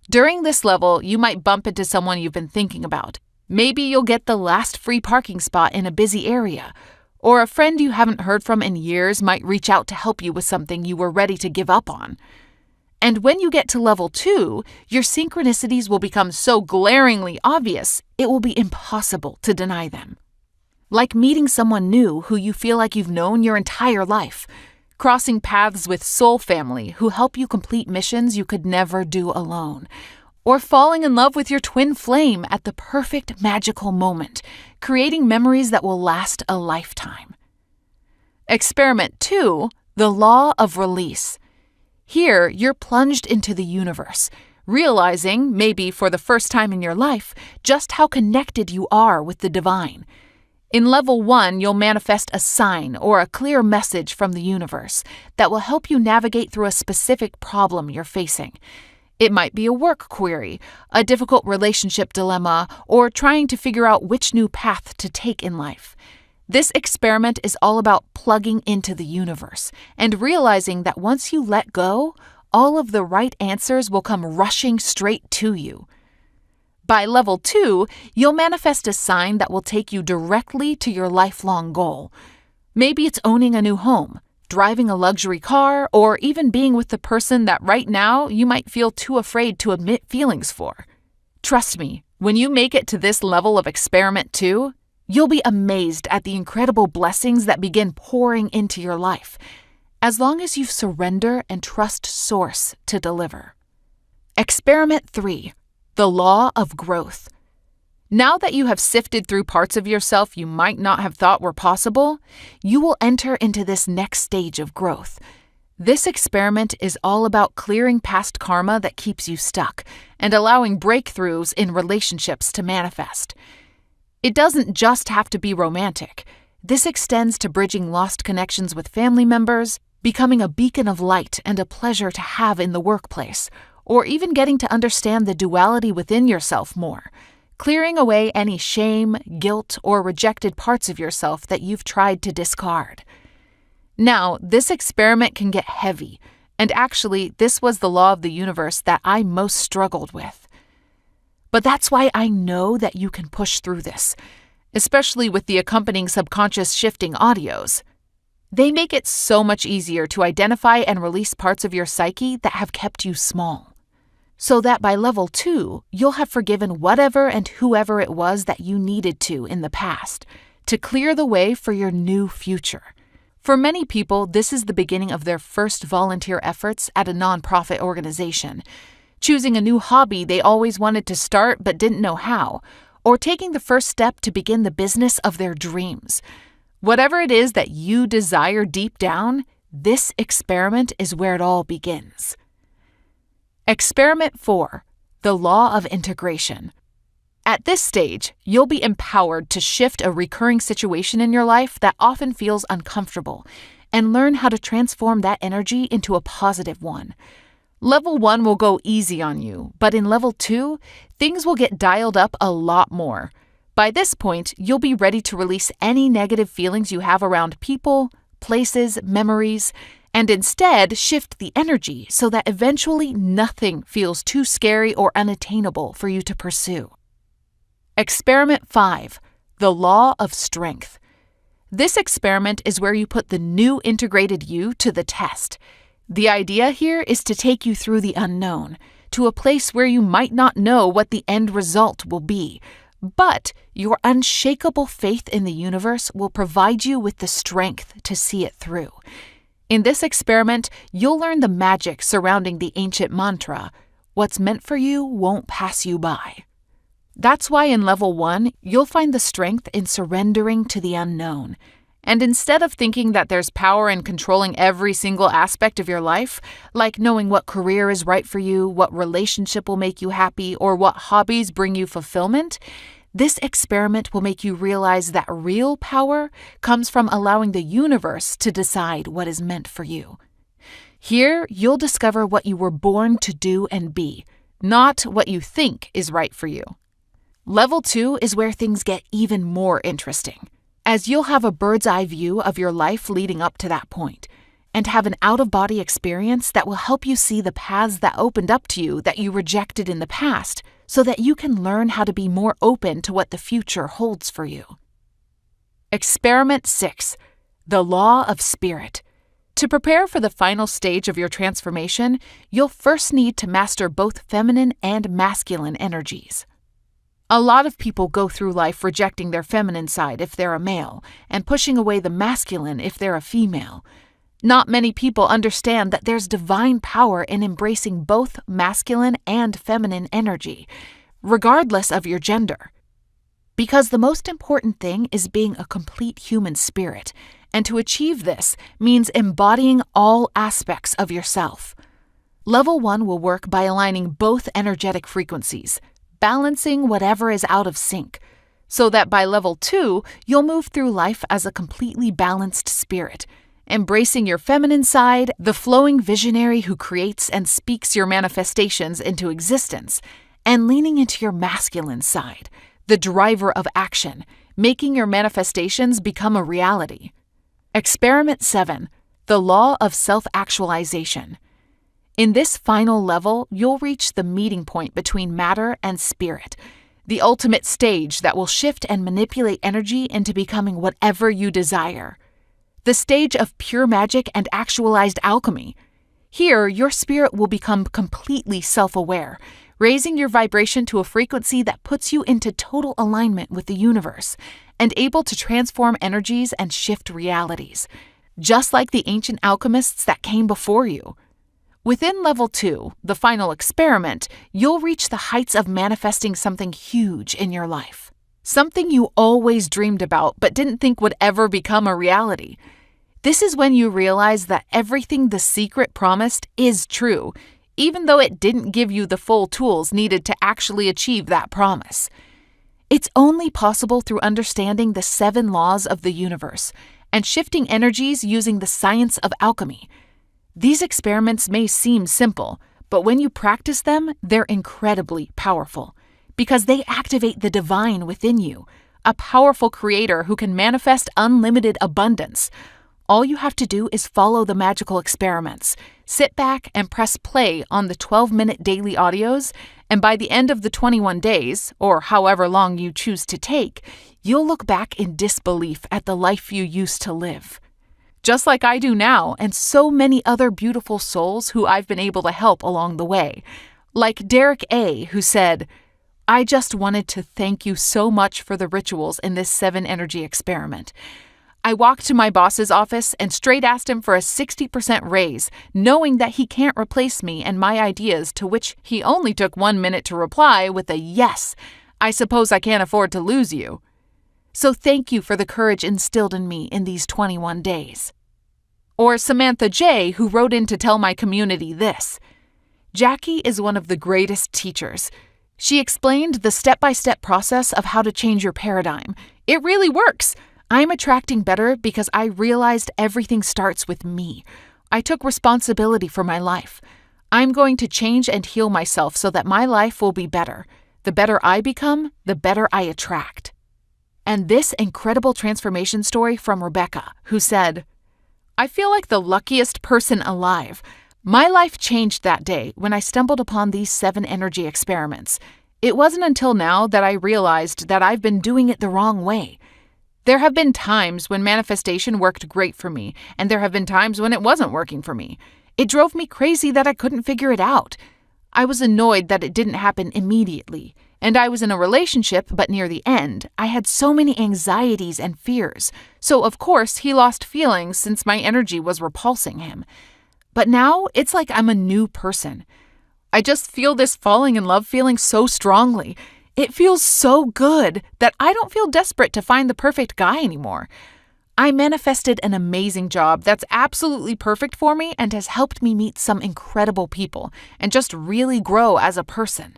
During this level, you might bump into someone you've been thinking about. Maybe you'll get the last free parking spot in a busy area, or a friend you haven't heard from in years might reach out to help you with something you were ready to give up on. And when you get to Level 2, your synchronicities will become so glaringly obvious, it will be impossible to deny them. Like meeting someone new who you feel like you've known your entire life, crossing paths with soul family who help you complete missions you could never do alone, or falling in love with your twin flame at the perfect magical moment, creating memories that will last a lifetime. Experiment 2, the Law of Release. Here, you're plunged into the universe, realizing, maybe for the first time in your life, just how connected you are with the divine. In Level 1, you'll manifest a sign or a clear message from the universe that will help you navigate through a specific problem you're facing. It might be a work query, a difficult relationship dilemma, or trying to figure out which new path to take in life. This experiment is all about plugging into the universe and realizing that once you let go, all of the right answers will come rushing straight to you. By Level 2, you'll manifest a sign that will take you directly to your lifelong goal. Maybe it's owning a new home, driving a luxury car, or even being with the person that right now you might feel too afraid to admit feelings for. Trust me, when you make it to this level of Experiment 2, you'll be amazed at the incredible blessings that begin pouring into your life, as long as you surrender and trust Source to deliver. Experiment 3. The Law of Growth. Now that you have sifted through parts of yourself you might not have thought were possible, you will enter into this next stage of growth. This experiment is all about clearing past karma that keeps you stuck and allowing breakthroughs in relationships to manifest. It doesn't just have to be romantic. This extends to bridging lost connections with family members, becoming a beacon of light and a pleasure to have in the workplace, or even getting to understand the duality within yourself more, clearing away any shame, guilt, or rejected parts of yourself that you've tried to discard. Now, this experiment can get heavy, and actually, this was the law of the universe that I most struggled with. But that's why I know that you can push through this, especially with the accompanying subconscious shifting audios. They make it so much easier to identify and release parts of your psyche that have kept you small, so that by Level 2, you'll have forgiven whatever and whoever it was that you needed to in the past, to clear the way for your new future. For many people, this is the beginning of their first volunteer efforts at a nonprofit organization, choosing a new hobby they always wanted to start but didn't know how, or taking the first step to begin the business of their dreams. Whatever it is that you desire deep down, this experiment is where it all begins. Experiment 4. The Law of Integration. At this stage, you'll be empowered to shift a recurring situation in your life that often feels uncomfortable and learn how to transform that energy into a positive one. Level 1 will go easy on you, but in Level 2, things will get dialed up a lot more. By this point, you'll be ready to release any negative feelings you have around people, places, memories, and instead shift the energy so that eventually nothing feels too scary or unattainable for you to pursue. Experiment 5. The Law of Strength. This experiment is where you put the new integrated you to the test. The idea here is to take you through the unknown, to a place where you might not know what the end result will be, But your unshakable faith in the universe will provide you with the strength to see it through. In this experiment, you'll learn the magic surrounding the ancient mantra, "What's meant for you won't pass you by." That's why in level 1, you'll find the strength in surrendering to the unknown. And instead of thinking that there's power in controlling every single aspect of your life, like knowing what career is right for you, what relationship will make you happy, or what hobbies bring you fulfillment, this experiment will make you realize that real power comes from allowing the universe to decide what is meant for you. Here, you'll discover what you were born to do and be, not what you think is right for you. Level 2 is where things get even more interesting, as you'll have a bird's-eye view of your life leading up to that point, and have an out-of-body experience that will help you see the paths that opened up to you that you rejected in the past, so that you can learn how to be more open to what the future holds for you. Experiment 6, the Law of Spirit. To prepare for the final stage of your transformation, you'll first need to master both feminine and masculine energies. A lot of people go through life rejecting their feminine side if they're a male, and pushing away the masculine if they're a female. Not many people understand that there's divine power in embracing both masculine and feminine energy, regardless of your gender. Because the most important thing is being a complete human spirit, and to achieve this means embodying all aspects of yourself. Level 1 will work by aligning both energetic frequencies, balancing whatever is out of sync, so that by level 2, you'll move through life as a completely balanced spirit, embracing your feminine side, the flowing visionary who creates and speaks your manifestations into existence, and leaning into your masculine side, the driver of action, making your manifestations become a reality. Experiment 7, the Law of Selfactualization. In this final level, you'll reach the meeting point between matter and spirit, the ultimate stage that will shift and manipulate energy into becoming whatever you desire. The stage of pure magic and actualized alchemy. Here, your spirit will become completely self-aware, raising your vibration to a frequency that puts you into total alignment with the universe, and able to transform energies and shift realities, just like the ancient alchemists that came before you. Within level 2, the final experiment, you'll reach the heights of manifesting something huge in your life. Something you always dreamed about but didn't think would ever become a reality. This is when you realize that everything the secret promised is true, even though it didn't give you the full tools needed to actually achieve that promise. It's only possible through understanding the 7 laws of the universe and shifting energies using the science of alchemy. These experiments may seem simple, but when you practice them, they're incredibly powerful, because they activate the divine within you, a powerful creator who can manifest unlimited abundance. All you have to do is follow the magical experiments, sit back and press play on the 12-minute daily audios, and by the end of the 21 days, or however long you choose to take, you'll look back in disbelief at the life you used to live. Just like I do now, and so many other beautiful souls who I've been able to help along the way. Like Derek A., who said, "I just wanted to thank you so much for the rituals in this 7-energy experiment. I walked to my boss's office and straight asked him for a 60% raise, knowing that he can't replace me and my ideas, to which he only took 1 minute to reply with a yes. I suppose I can't afford to lose you. So thank you for the courage instilled in me in these 21 days. Or Samantha J., who wrote in to tell my community this. Jackie is one of the greatest teachers. She explained the step-by-step process of how to change your paradigm. It really works. I'm attracting better because I realized everything starts with me. I took responsibility for my life. I'm going to change and heal myself so that my life will be better. The better I become, the better I attract." And this incredible transformation story from Rebecca, who said, "I feel like the luckiest person alive. My life changed that day when I stumbled upon these 7-energy experiments. It wasn't until now that I realized that I've been doing it the wrong way. There have been times when manifestation worked great for me, and there have been times when it wasn't working for me. It drove me crazy that I couldn't figure it out. I was annoyed that it didn't happen immediately, And I was in a relationship, but near the end, I had so many anxieties and fears. So, of course, he lost feelings since my energy was repulsing him. But now, it's like I'm a new person. I just feel this falling in love feeling so strongly. It feels so good that I don't feel desperate to find the perfect guy anymore. I manifested an amazing job that's absolutely perfect for me and has helped me meet some incredible people and just really grow as a person.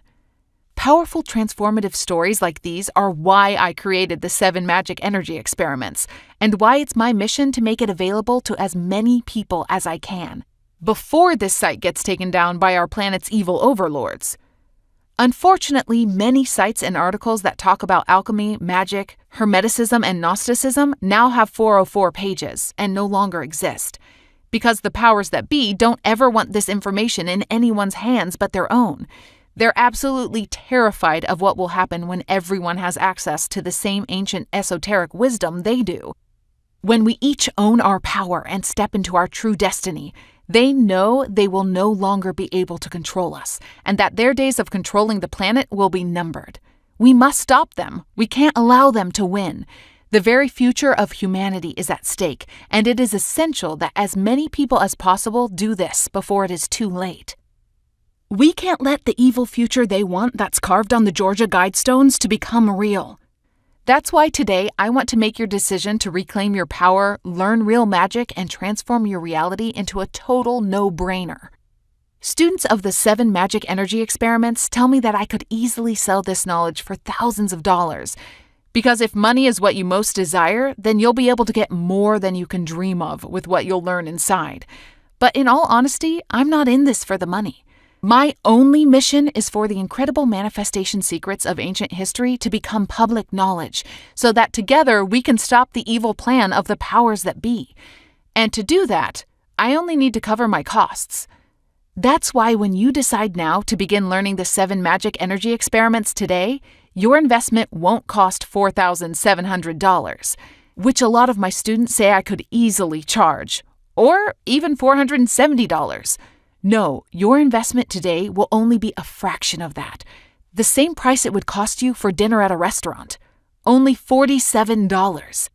Powerful transformative stories like these are why I created the 7 Magic Energy Experiments and why it's my mission to make it available to as many people as I can, before this site gets taken down by our planet's evil overlords. Unfortunately, many sites and articles that talk about alchemy, magic, Hermeticism, and Gnosticism now have 404 pages and no longer exist, because the powers that be don't ever want this information in anyone's hands but their own. They're absolutely terrified of what will happen when everyone has access to the same ancient esoteric wisdom they do. When we each own our power and step into our true destiny, they know they will no longer be able to control us, and that their days of controlling the planet will be numbered. We must stop them. We can't allow them to win. The very future of humanity is at stake, and it is essential that as many people as possible do this before it is too late. We can't let the evil future they want that's carved on the Georgia Guidestones to become real. That's why today I want to make your decision to reclaim your power, learn real magic, and transform your reality into a total no-brainer. Students of the 7 Magic Energy Experiments tell me that I could easily sell this knowledge for thousands of dollars. Because if money is what you most desire, then you'll be able to get more than you can dream of with what you'll learn inside. But in all honesty, I'm not in this for the money. My only mission is for the incredible manifestation secrets of ancient history to become public knowledge, so that together we can stop the evil plan of the powers that be. And to do that, I only need to cover my costs. That's why when you decide now to begin learning the 7 Magic Energy Experiments today, your investment won't cost $4,700, which a lot of my students say I could easily charge, or even $470. No, your investment today will only be a fraction of that. The same price it would cost you for dinner at a restaurant. Only $47.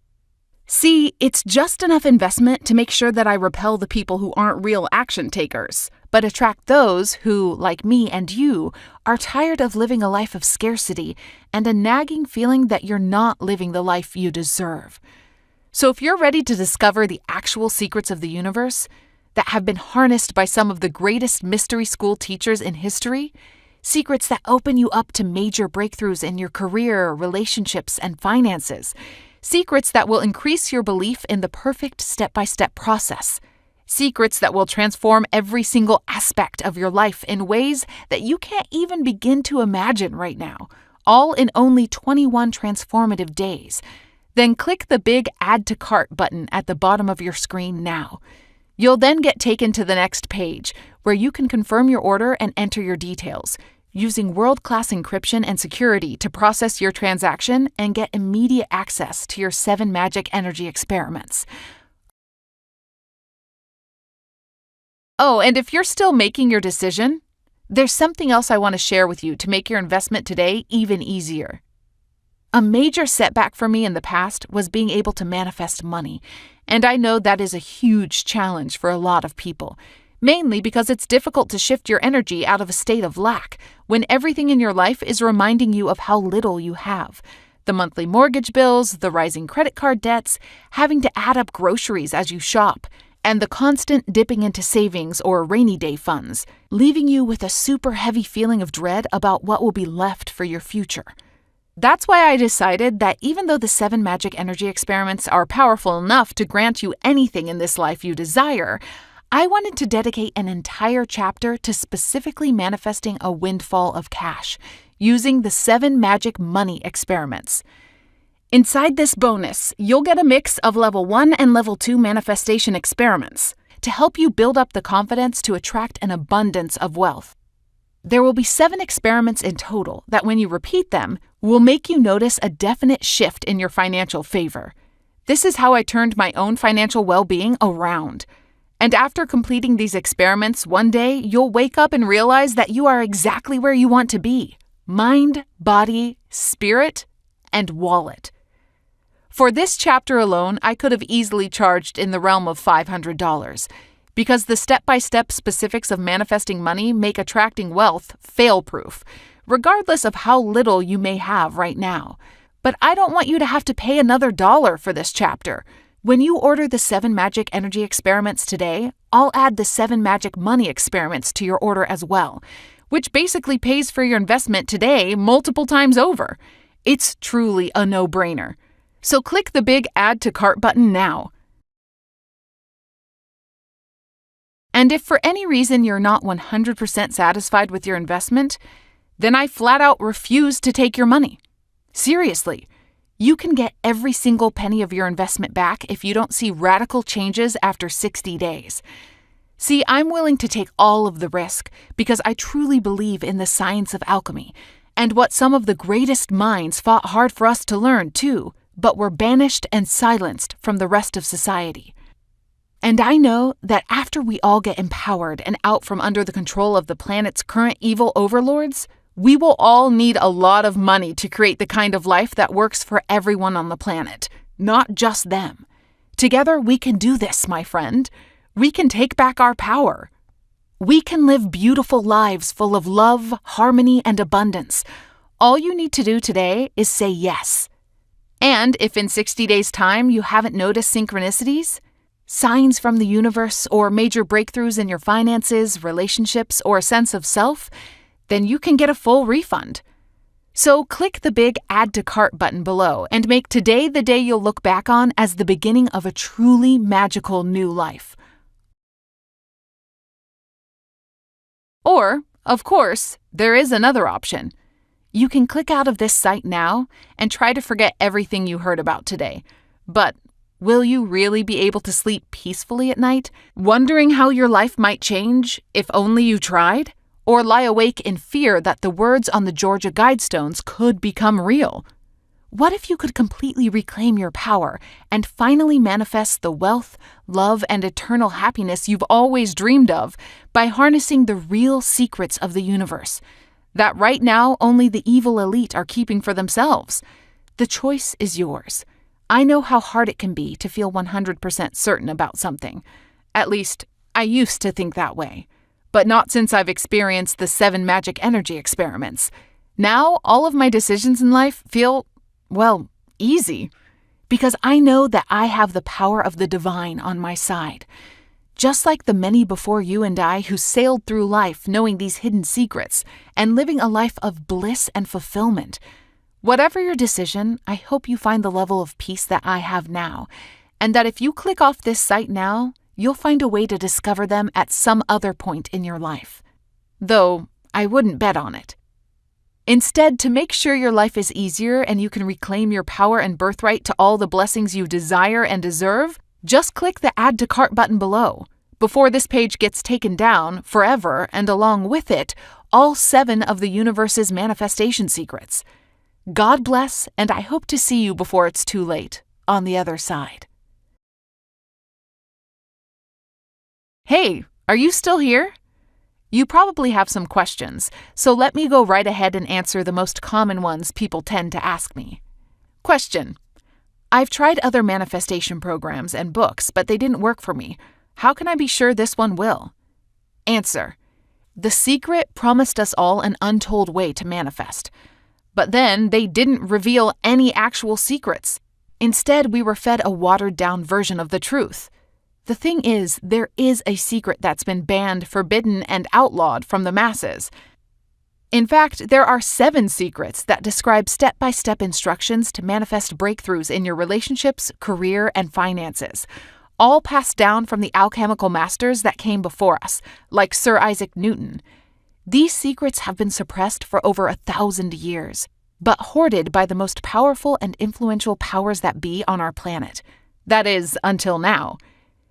See, it's just enough investment to make sure that I repel the people who aren't real action takers, but attract those who, like me and you, are tired of living a life of scarcity and a nagging feeling that you're not living the life you deserve. So if you're ready to discover the actual secrets of the universe, that have been harnessed by some of the greatest mystery school teachers in history, secrets that open you up to major breakthroughs in your career, relationships, and finances, secrets that will increase your belief in the perfect step-by-step process, secrets that will transform every single aspect of your life in ways that you can't even begin to imagine right now, all in only 21 transformative days, then click the big Add to Cart button at the bottom of your screen now. You'll then get taken to the next page, where you can confirm your order and enter your details, using world-class encryption and security to process your transaction and get immediate access to your 7 Magic Energy Experiments. Oh, and if you're still making your decision, there's something else I want to share with you to make your investment today even easier. A major setback for me in the past was being able to manifest money, and I know that is a huge challenge for a lot of people, mainly because it's difficult to shift your energy out of a state of lack when everything in your life is reminding you of how little you have. The monthly mortgage bills, the rising credit card debts, having to add up groceries as you shop, and the constant dipping into savings or rainy day funds, leaving you with a super heavy feeling of dread about what will be left for your future. That's why I decided that even though the 7 Magic Energy Experiments are powerful enough to grant you anything in this life you desire, I wanted to dedicate an entire chapter to specifically manifesting a windfall of cash, using the 7 Magic Money Experiments. Inside this bonus, you'll get a mix of Level 1 and Level 2 manifestation experiments to help you build up the confidence to attract an abundance of wealth. There will be 7 experiments in total that, when you repeat them, will make you notice a definite shift in your financial favor. This is how I turned my own financial well-being around. And after completing these experiments, one day you'll wake up and realize that you are exactly where you want to be, mind, body, spirit, and wallet. For this chapter alone, I could have easily charged in the realm of $500, because the step-by-step specifics of manifesting money make attracting wealth fail-proof, regardless of how little you may have right now. But I don't want you to have to pay another $1 for this chapter. When you order the 7 Magic Energy Experiments today, I'll add the 7 Magic Money Experiments to your order as well, which basically pays for your investment today multiple times over. It's truly a no-brainer. So click the big Add to Cart button now. And if for any reason you're not 100% satisfied with your investment, then I flat out refuse to take your money. Seriously, you can get every single penny of your investment back if you don't see radical changes after 60 days. See, I'm willing to take all of the risk because I truly believe in the science of alchemy and what some of the greatest minds fought hard for us to learn too, but were banished and silenced from the rest of society. And I know that after we all get empowered and out from under the control of the planet's current evil overlords, we will all need a lot of money to create the kind of life that works for everyone on the planet, not just them. Together we can do this, my friend. We can take back our power. We can live beautiful lives full of love, harmony, and abundance. All you need to do today is say yes. And if in 60 days' time you haven't noticed synchronicities, signs from the universe, or major breakthroughs in your finances, relationships, or sense of self, then you can get a full refund. So click the big Add to Cart button below and make today the day you'll look back on as the beginning of a truly magical new life. Or, of course, there is another option. You can click out of this site now and try to forget everything you heard about today. But will you really be able to sleep peacefully at night, wondering how your life might change if only you tried? Or lie awake in fear that the words on the Georgia Guidestones could become real? What if you could completely reclaim your power and finally manifest the wealth, love, and eternal happiness you've always dreamed of by harnessing the real secrets of the universe that right now only the evil elite are keeping for themselves? The choice is yours. I know how hard it can be to feel 100% certain about something. At least, I used to think that way. But not since I've experienced the 7 Magic Energy Experiments. Now, all of my decisions in life feel, well, easy. Because I know that I have the power of the divine on my side. Just like the many before you and I who sailed through life knowing these hidden secrets and living a life of bliss and fulfillment. Whatever your decision, I hope you find the level of peace that I have now, and that if you click off this site now, you'll find a way to discover them at some other point in your life. Though, I wouldn't bet on it. Instead, to make sure your life is easier and you can reclaim your power and birthright to all the blessings you desire and deserve, just click the Add to Cart button below, before this page gets taken down forever, and along with it, all 7 of the universe's manifestation secrets. God bless, and I hope to see you before it's too late, on the other side. Hey, are you still here? You probably have some questions, so let me go right ahead and answer the most common ones people tend to ask me. Question: I've tried other manifestation programs and books, but they didn't work for me. How can I be sure this one will? Answer: The Secret promised us all an untold way to manifest. But then they didn't reveal any actual secrets. Instead, we were fed a watered-down version of the truth. The thing is, there is a secret that's been banned, forbidden, and outlawed from the masses. In fact, there are 7 secrets that describe step-by-step instructions to manifest breakthroughs in your relationships, career, and finances, all passed down from the alchemical masters that came before us, like Sir Isaac Newton. These secrets have been suppressed for over 1,000 years, but hoarded by the most powerful and influential powers that be on our planet. That is, until now.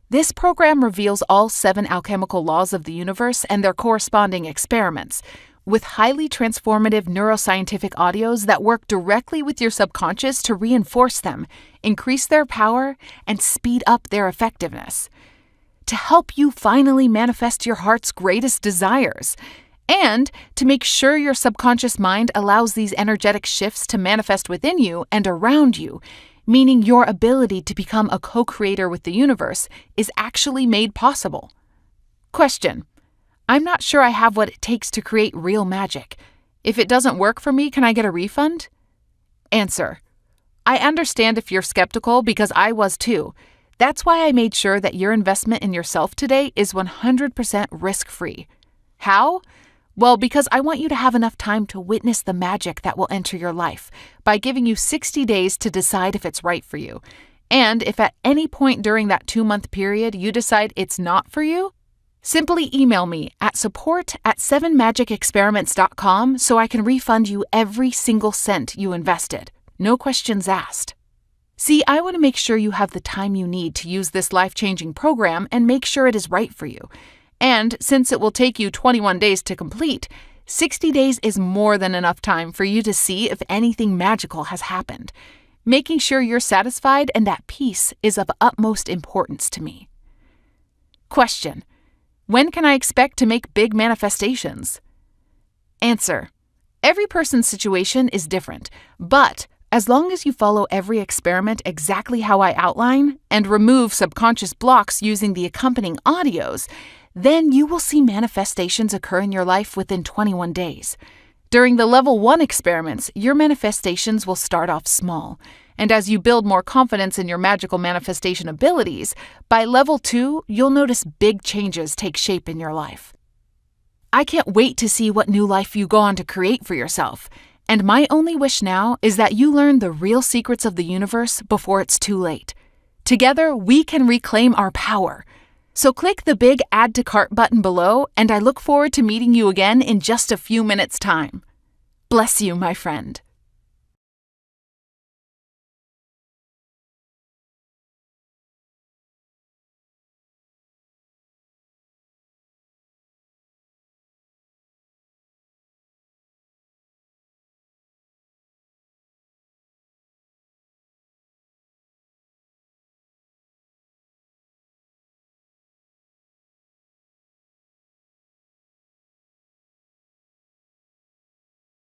This program reveals all 7 alchemical laws of the universe and their corresponding experiments, with highly transformative neuroscientific audios that work directly with your subconscious to reinforce them, increase their power, and speed up their effectiveness. To help you finally manifest your heart's greatest desires. and to make sure your subconscious mind allows these energetic shifts to manifest within you and around you, meaning your ability to become a co-creator with the universe is actually made possible. Question: I'm not sure I have what it takes to create real magic. If it doesn't work for me, can I get a refund? Answer: I understand if you're skeptical because I was too. That's why I made sure that your investment in yourself today is 100% risk-free. How? Well, because I want you to have enough time to witness the magic that will enter your life by giving you 60 days to decide if it's right for you. And if at any point during that 2-month period you decide it's not for you, simply email me at support@7magicexperiments.com so I can refund you every single cent you invested. No questions asked. See, I want to make sure you have the time you need to use this life-changing program and make sure it is right for you. And since it will take you 21 days to complete, 60 days is more than enough time for you to see if anything magical has happened. Making sure you're satisfied and at peace is of utmost importance to me. Question: when can I expect to make big manifestations? Answer: every person's situation is different, but as long as you follow every experiment exactly how I outline and remove subconscious blocks using the accompanying audios, then you will see manifestations occur in your life within 21 days. During the Level 1 experiments, your manifestations will start off small, and as you build more confidence in your magical manifestation abilities, by Level 2, you'll notice big changes take shape in your life. I can't wait to see what new life you go on to create for yourself, and my only wish now is that you learn the real secrets of the universe before it's too late. Together, we can reclaim our power. So click the big Add to Cart button below, and I look forward to meeting you again in just a few minutes' time. Bless you, my friend.